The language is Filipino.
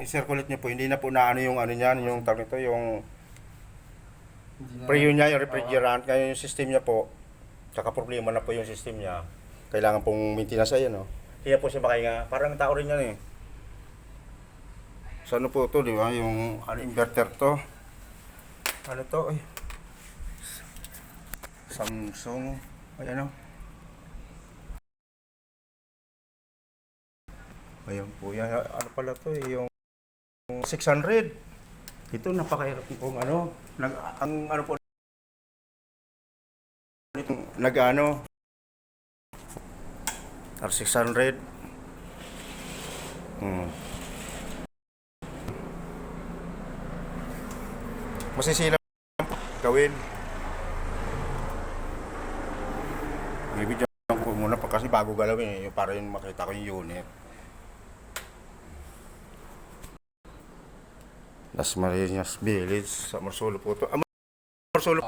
i-circulate niyo po, hindi na po na ano yung ano niyan, yung tawag nito, yung Hindi na- preo niya, yung refrigerant, kaya yung system niya po, tsaka problema na po yung system niya. Kailangan pong maintenance ayan, no? Kaya po siya makahinga, parang tao rin yan eh. So ano po to, di ba? Yung ano, inverter to. Ano to? Ay. Samsung. Ay ano? Ayan po yan. Ano pala to eh, yung 600. Ito napakahirap kung ano. Ang ano po nag-ano R600. Masisila gawin. Ibig lang ko muna pa kasi bago galawin eh, para yung makita ko yung unit. Las Marinas Village sa Marsulo po to. Marsulo.